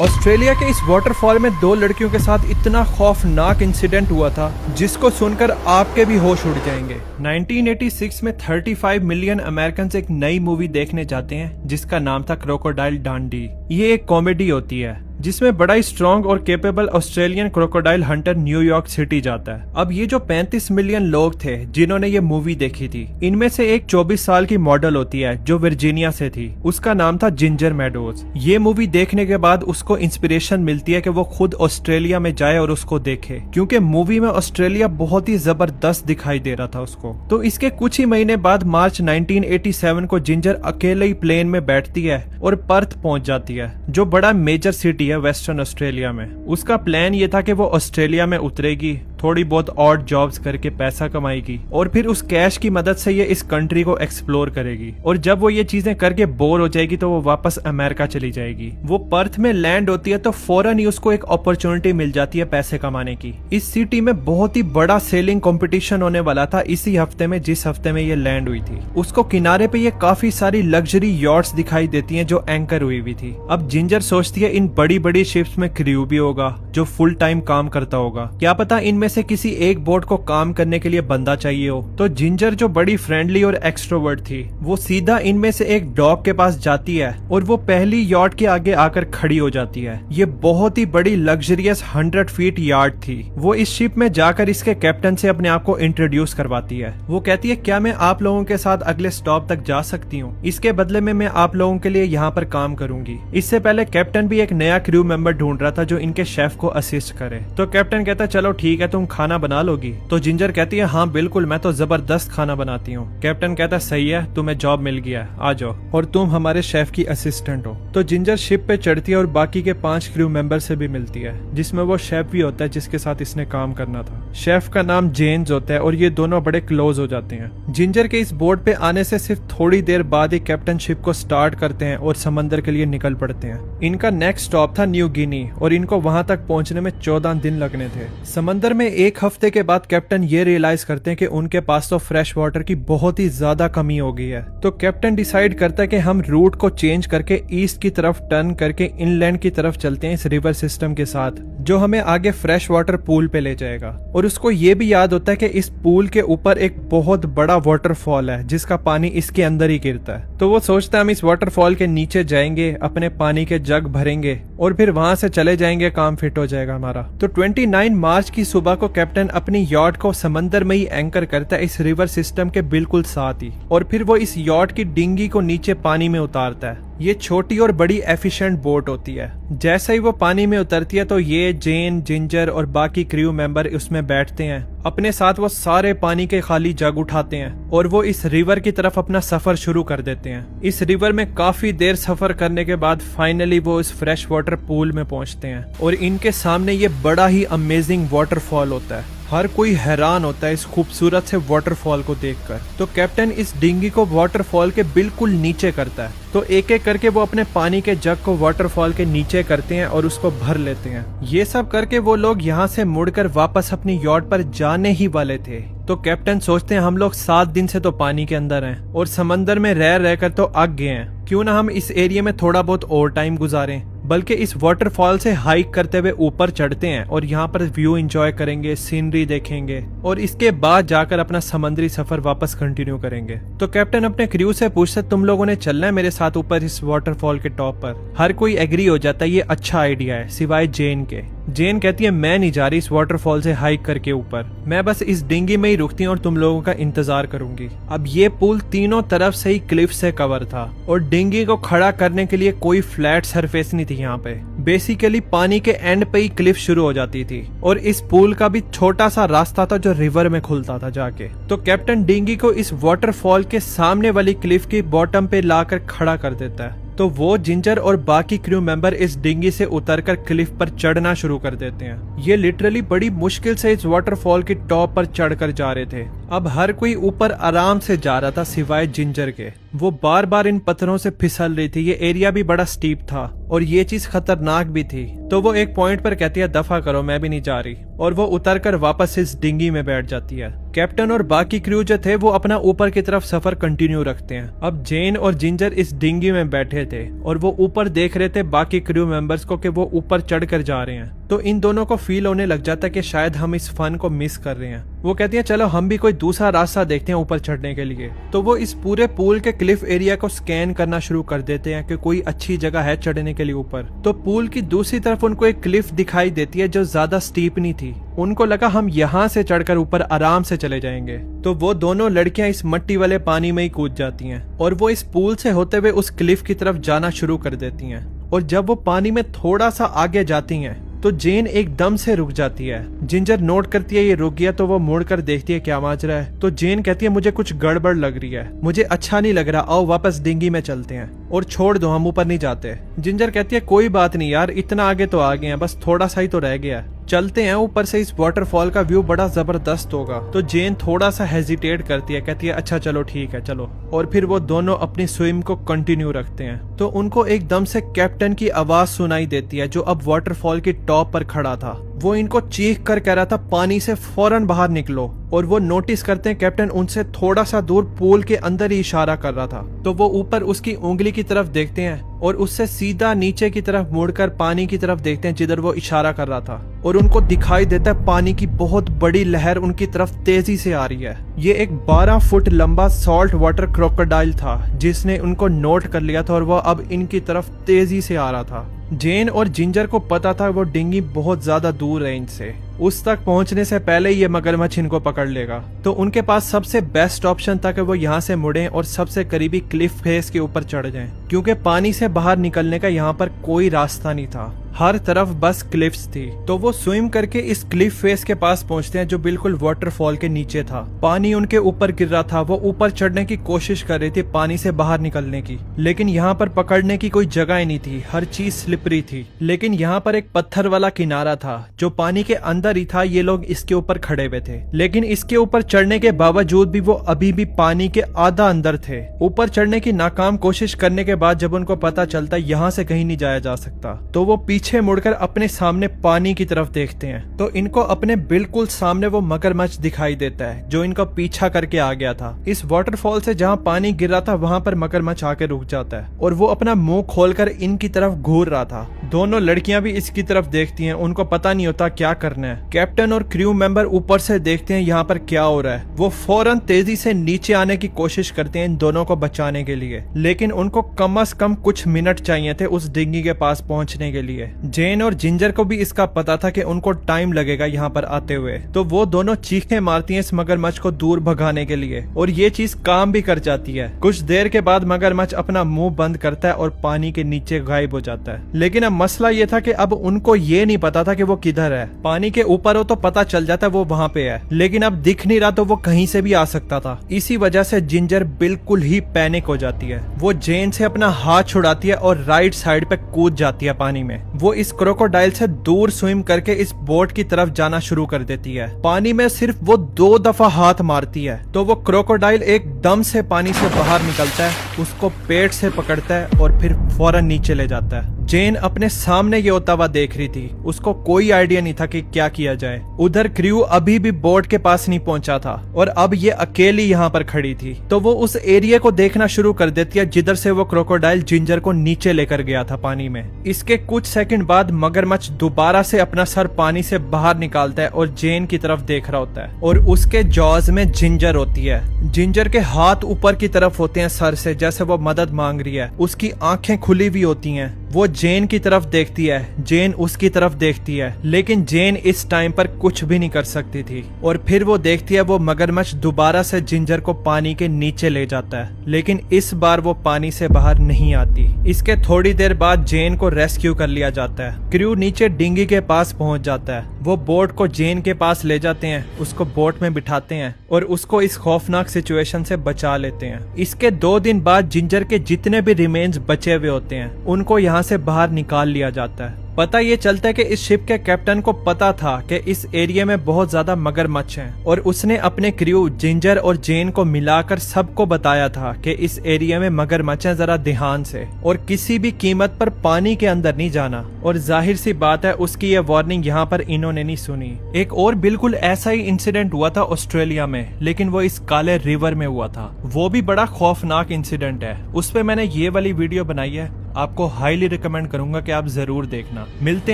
Australia के इस waterfall में दो लड़कियों के साथ इतना खौफनाक इंसिडेंट हुआ था जिसको सुनकर आपके भी होश उड़ जाएंगे। 1986 में 35 मिलियन अमेरिकन एक नई मूवी देखने जाते हैं जिसका नाम था क्रोकोडाइल डांडी। ये एक कॉमेडी होती है जिसमें बड़ा ही स्ट्रॉन्ग और capable Australian crocodile Hunter New York city जाता है। अब ये जो 35 मिलियन लोग थे जिन्होंने ये मूवी देखी थी, इनमें से एक 24 साल की मॉडल होती है जो वर्जीनिया से थी। उसका नाम था जिंजर मेडोज। ये मूवी देखने के बाद उसको इंस्पिरेशन मिलती है कि वो खुद ऑस्ट्रेलिया में जाए और उसको देखे, क्योंकि मूवी में ऑस्ट्रेलिया बहुत ही जबरदस्त दिखाई दे रहा था उसको। तो इसके कुछ ही महीने बाद मार्च 1987 को जिंजर अकेले ही प्लेन में बैठती है और पर्थ पहुंच जाती है, जो बड़ा मेजर सिटी है वेस्टर्न ऑस्ट्रेलिया में। उसका प्लान ये था कि वो ऑस्ट्रेलिया में उतरेगी, थोड़ी बहुत ऑड जॉब्स करके पैसा कमाएगी और फिर उस कैश की मदद से ये इस कंट्री को एक्सप्लोर करेगी। और जब वो ये चीजें करके बोर हो जाएगी तो वो वापस अमेरिका चली जाएगी। वो पर्थ में लैंड होती है तो फौरन ही उसको एक अपॉर्चुनिटी मिल जाती है पैसे कमाने की। इस सिटी में बहुत ही बड़ा सेलिंग कंपटीशन होने वाला था इसी हफ्ते में, जिस हफ्ते में ये लैंड हुई थी। उसको किनारे पे ये काफी सारी लग्जरी यॉट्स दिखाई देती हैं जो एंकर हुई हुई थी। अब जिंजर सोचती है इन बड़ी बड़ी शिप्स में क्रू भी होगा जो फुल टाइम काम करता होगा, क्या पता इनमें से किसी एक बोट को काम करने के लिए बंदा चाहिए हो। तो जिंजर जो बड़ी फ्रेंडली और एक्सट्रोवर्ट थी, वो सीधा इनमें से एक डॉग के पास जाती है और वो पहली यॉट के आगे आकर खड़ी हो जाती है। ये बहुत ही बड़ी लग्जरियस 100 फीट यार्ड थी। वो इस शिप में जाकर इसके कैप्टन से अपने आप को इंट्रोड्यूस करवाती है। वो कहती है, क्या मैं आप लोगों के साथ अगले स्टॉप तक जा सकती हूँ? इसके बदले में मैं आप लोगों के लिए यहाँ पर काम करूंगी। इससे पहले कैप्टन भी एक नया क्रू मेंबर ढूंढ रहा था जो इनके शेफ को असिस्ट करे। तो कैप्टन कहता है, चलो ठीक है, तुम खाना बना लोगी? तो जिंजर कहती है, हाँ बिल्कुल, मैं तो जबरदस्त खाना बनाती हूँ। कैप्टन कहता है, सही है, तुम्हें जॉब मिल गया, आ जाओ और तुम हमारे शेफ की असिस्टेंट हो। तो जिंजर शिप पे चढ़ती है और बाकी के 5 क्रू मेंबर से भी मिलती है, जिसमें वो शेफ भी होता है जिसके साथ इसने काम करना था। शेफ का नाम जेम्स होता है और ये दोनों बड़े क्लोज हो जाते हैं। जिंजर के इस बोट पे आने से सिर्फ थोड़ी देर बाद ही कैप्टन शिप को स्टार्ट करते हैं और समंदर के लिए निकल पड़ते हैं। इनका नेक्स्ट स्टॉप था न्यू गिनी और इनको वहां तक पहुंचने में 14 दिन लगने थे। समंदर में एक हफ्ते के बाद कैप्टन ये रियलाइज करते हैं कि उनके पास तो फ्रेश वाटर की बहुत ही ज्यादा कमी हो गई है। तो कैप्टन डिसाइड करता है कि हम रूट को चेंज करके ईस्ट की तरफ टर्न करके इनलैंड की तरफ चलते हैं इस रिवर सिस्टम के साथ, जो हमें आगे फ्रेश वाटर पूल पे ले जाएगा। और उसको ये भी याद होता है कि इस पूल के ऊपर एक बहुत बड़ा वाटरफॉल है जिसका पानी इसके अंदर ही गिरता है। तो वो सोचता है हम इस वाटरफॉल के नीचे जाएंगे, अपने पानी के जग भरेंगे और फिर वहां से चले जाएंगे, काम फिट हो जाएगा हमारा। तो 29 मार्च की सुबह को कैप्टन अपनी यॉट को समंदर में ही एंकर करता है इस रिवर सिस्टम के बिल्कुल साथ ही, और फिर वो इस यॉट की डिंगी को नीचे पानी में उतारता है। ये छोटी और बड़ी एफिशिएंट बोट होती है। जैसे ही वो पानी में उतरती है तो ये जेन, जिंजर और बाकी क्रू मेंबर उसमें बैठते हैं। अपने साथ वो सारे पानी के खाली जग उठाते हैं और वो इस रिवर की तरफ अपना सफर शुरू कर देते हैं। इस रिवर में काफी देर सफर करने के बाद फाइनली वो इस फ्रेश वाटर पूल में पहुंचते हैं और इनके सामने ये बड़ा ही अमेजिंग वाटरफॉल होता है। हर कोई हैरान होता है इस खूबसूरत से वाटरफॉल को देखकर। तो कैप्टन इस डिंगी को वाटरफॉल के बिल्कुल नीचे करता है। तो एक एक करके वो अपने पानी के जग को वाटरफॉल के नीचे करते हैं और उसको भर लेते हैं। ये सब करके वो लोग यहाँ से मुड़कर वापस अपनी यॉट पर जाने ही वाले थे। तो कैप्टन सोचते हैं हम लोग 7 दिन से तो पानी के अंदर हैं और समंदर में रह रहकर तो अक गए हैं, क्यों ना हम इस एरिया में थोड़ा बहुत और टाइम गुजारें, बल्कि इस वाटरफॉल से हाइक करते हुए ऊपर चढ़ते हैं और यहाँ पर व्यू एंजॉय करेंगे, सीनरी देखेंगे और इसके बाद जाकर अपना समुद्री सफर वापस कंटिन्यू करेंगे। तो कैप्टन अपने क्रू से पूछता, तुम लोगों ने चलना है मेरे साथ ऊपर इस वाटरफॉल के टॉप पर? हर कोई एग्री हो जाता है ये अच्छा आइडिया है, सिवाय जेन के। जेन कहती है, मैं नहीं जा रही इस वाटरफॉल से हाइक करके ऊपर, मैं बस इस डिंगी में ही रुकती हूँ और तुम लोगों का इंतजार करूंगी। अब ये पुल तीनों तरफ से ही क्लिफ से कवर था और डिंगी को खड़ा करने के लिए कोई फ्लैट सरफेस नहीं थी यहाँ पे। बेसिकली पानी के एंड पे ही क्लिफ शुरू हो जाती थी और इस पुल का भी छोटा सा रास्ता था जो रिवर में खुलता था जाके। तो कैप्टन डिंगी को इस वाटरफॉल के सामने वाली क्लिफ की बॉटम पे लाकर खड़ा कर देता है। तो वो, जिंजर और बाकी क्रू मेंबर इस डिंगी से उतरकर क्लिफ पर चढ़ना शुरू कर देते हैं। ये लिटरली बड़ी मुश्किल से इस वाटरफॉल की टॉप पर चढ़कर जा रहे थे। अब हर कोई ऊपर आराम से जा रहा था सिवाय जिंजर के। वो बार बार इन पत्थरों से फिसल रही थी। ये एरिया भी बड़ा स्टीप था और ये चीज खतरनाक भी थी। तो वो एक पॉइंट पर कहती है दफा करो, मैं भी नहीं जा रही, और वो उतर कर वापस इस डिंगी में बैठ जाती है। कैप्टन और बाकी क्रू जो थे वो अपना ऊपर की तरफ सफर कंटिन्यू रखते हैं। अब जेन और जिंजर इस डिंगी में बैठे थे और वो ऊपर देख रहे थे बाकी क्रू मेंबर्स को कि वो ऊपर चढ़ कर जा रहे हैं। तो इन दोनों को फील होने लग जाता है कि शायद हम इस फन को मिस कर रहे हैं। वो कहती हैं चलो हम भी कोई दूसरा रास्ता देखते हैं ऊपर चढ़ने के लिए। तो वो इस पूरे पूल के क्लिफ एरिया को स्कैन करना शुरू कर देते हैं कि कोई अच्छी जगह है चढ़ने के लिए ऊपर। तो पूल की दूसरी तरफ उनको एक क्लिफ दिखाई देती है जो ज्यादा स्टीप नहीं थी। उनको लगा हम यहाँ से चढ़कर ऊपर आराम से चले जाएंगे। तो वो दोनों लड़कियां इस मट्टी वाले पानी में ही कूद जाती हैं और वो इस पूल से होते हुए उस क्लिफ की तरफ जाना शुरू कर देती हैं। और जब वो पानी में थोड़ा सा आगे जाती हैं तो जेन एकदम से रुक जाती है। जिंजर नोट करती है ये रुक गया, तो वो मुड़कर देखती है क्या माजरा है। तो जेन कहती है मुझे कुछ गड़बड़ लग रही है, मुझे अच्छा नहीं लग रहा, आओ वापस डिंगी में चलते हैं और छोड़ दो, हम ऊपर नहीं जाते। जिंजर कहती है कोई बात नहीं यार, इतना आगे तो आ गए हैं, बस थोड़ा सा ही तो रह गया, चलते हैं ऊपर से, इस वाटरफॉल का व्यू बड़ा जबरदस्त होगा। तो जेन थोड़ा सा हेजिटेट करती है, कहती है अच्छा चलो ठीक है चलो। और फिर वो दोनों अपनी स्विम को कंटिन्यू रखते हैं। तो उनको एकदम से कैप्टन की आवाज सुनाई देती है जो अब वाटरफॉल की टॉप पर खड़ा था। वो इनको चीख कर कह रहा था पानी से फौरन बाहर निकलो। और वो नोटिस करते हैं कैप्टन उनसे थोड़ा सा दूर पूल के अंदर ही इशारा कर रहा था। तो वो ऊपर उसकी उंगली की तरफ देखते हैं और उससे सीधा नीचे की तरफ मुड़कर पानी की तरफ देखते हैं जिधर वो इशारा कर रहा था। और उनको दिखाई देता है पानी की बहुत बड़ी लहर उनकी तरफ तेजी से आ रही है। ये एक 12 फुट लंबा सॉल्ट वाटर क्रोकोडाइल था जिसने उनको नोट कर लिया था और वो अब इनकी तरफ तेजी से आ रहा था। जेन और जिंजर को पता था वो डिंगी बहुत ज्यादा दूर है इनसे, उस तक पहुंचने से पहले ये मगरमच्छ इनको पकड़ लेगा। तो उनके पास सबसे बेस्ट ऑप्शन था कि वो यहाँ से मुड़ें और सबसे करीबी क्लिफ फेस के ऊपर चढ़ जाएं, क्योंकि पानी से बाहर निकलने का यहाँ पर कोई रास्ता नहीं था, हर तरफ बस क्लिफ्स थी। तो वो स्विम करके इस क्लिफ फेस के पास पहुंचते हैं जो बिल्कुल वाटरफॉल के नीचे था। पानी उनके ऊपर गिर रहा था, वो ऊपर चढ़ने की कोशिश कर रही थी पानी से बाहर निकलने की, लेकिन यहाँ पर पकड़ने की कोई जगह ही नहीं थी, हर चीज स्लिपरी थी। लेकिन यहाँ पर एक पत्थर वाला किनारा था जो पानी के अंदर ही था, ये लोग इसके ऊपर खड़े हुए थे। लेकिन इसके ऊपर चढ़ने के बावजूद भी वो अभी भी पानी के आधा अंदर थे। ऊपर चढ़ने की नाकाम कोशिश करने के बाद जब उनको पता चलता यहाँ से कहीं नहीं जाया जा सकता, तो वो पीछे मुड़कर अपने सामने पानी की तरफ देखते हैं। तो इनको अपने बिल्कुल सामने वो मगरमच्छ दिखाई देता है जो इनका पीछा करके आ गया था। इस वाटरफॉल से जहाँ पानी गिर रहा था वहां पर मगरमच्छ आके रुक जाता है और वो अपना मुंह खोलकर इनकी तरफ घूर रहा था। दोनों लड़कियां भी इसकी तरफ देखती हैं, उनको पता नहीं होता क्या करना है। कैप्टन और क्रू मेंबर ऊपर से देखते हैं यहाँ पर क्या हो रहा है। वो फौरन तेजी से नीचे आने की कोशिश करते हैं इन दोनों को बचाने के लिए, लेकिन उनको कम से कम कुछ मिनट चाहिए थे उस डिंगी के पास पहुंचने के लिए। जेन और जिंजर को भी इसका पता था कि उनको टाइम लगेगा यहाँ पर आते हुए, तो वो दोनों चीखें मारती हैं इस मगरमच्छ को दूर भगाने के लिए और ये चीज काम भी कर जाती है। कुछ देर के बाद मगरमच्छ अपना मुंह बंद करता है और पानी के नीचे गायब हो जाता है। लेकिन अब मसला ये था कि अब उनको ये नहीं पता था कि वो किधर है। पानी के ऊपर हो तो पता चल जाता है वो वहाँ पे है, लेकिन अब दिख नहीं रहा तो वो कहीं से भी आ सकता था। इसी वजह से जिंजर बिल्कुल ही पैनिक हो जाती है। वो जेन से अपना हाथ छुड़ाती है और राइट साइड पे कूद जाती है पानी में। वो इस क्रोकोडाइल से दूर स्विम करके इस बोट की तरफ जाना शुरू कर देती है। पानी में सिर्फ वो 2 दफा हाथ मारती है तो वो क्रोकोडाइल एकदम से पानी से बाहर निकलता है, उसको पेट से पकड़ता है और फिर फौरन नीचे ले जाता है। जेन अपने सामने ये होता हुआ देख रही थी, उसको कोई आइडिया नहीं था कि क्या किया जाए। उधर क्रू अभी भी बोट के पास नहीं पहुंचा था और अब ये अकेली यहाँ पर खड़ी थी। तो वो उस एरिया को देखना शुरू कर देती है जिधर से वो क्रोकोडाइल जिंजर को नीचे लेकर गया था पानी में। इसके कुछ सेकंड बाद मगरमच्छ दोबारा से अपना सर पानी से बाहर निकालता है और जेन की तरफ देख रहा होता है और उसके जॉज में जिंजर होती है। जिंजर के हाथ ऊपर की तरफ होते हैं सर से, जैसे वो मदद मांग रही है। उसकी आंखें खुली हुई होती हैं। वो जेन की तरफ देखती है, जेन उसकी तरफ देखती है, लेकिन जेन इस टाइम पर कुछ भी नहीं कर सकती थी। और फिर वो देखती है वो मगरमच्छ दोबारा से जिंजर को पानी के नीचे ले जाता है, लेकिन इस बार वो पानी से बाहर नहीं आती। इसके थोड़ी देर बाद जेन को रेस्क्यू कर लिया जाता है। क्रू नीचे डिंगी के पास पहुंच जाता है। वो बोट को जेन के पास ले जाते हैं, उसको बोट में बिठाते हैं और उसको इस खौफनाक सिचुएशन से बचा लेते हैं। इसके 2 दिन बाद जिंजर के जितने भी रिमेन्स बचे हुए होते हैं उनको यहाँ से बाहर निकाल लिया जाता है। पता ये चलता है कि इस शिप के कैप्टन को पता था कि इस एरिया में बहुत ज्यादा मगरमच्छ हैं और उसने अपने क्रू जिंजर और जेन को मिलाकर सबको बताया था कि इस एरिया में मगरमच्छ हैं, जरा ध्यान से और किसी भी कीमत पर पानी के अंदर नहीं जाना। और जाहिर सी बात है उसकी ये वार्निंग यहाँ पर इन्होंने नहीं सुनी। एक और बिल्कुल ऐसा ही इंसिडेंट हुआ था ऑस्ट्रेलिया में, लेकिन वो इस काले रिवर में हुआ था। वो भी बड़ा खौफनाक इंसिडेंट है, उस पर मैंने ये वाली वीडियो बनाई है, आपको हाईली रिकमेंड करूंगा कि आप जरूर देखना। मिलते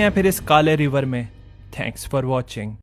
हैं फिर इस काले रिवर में। Thanks for watching.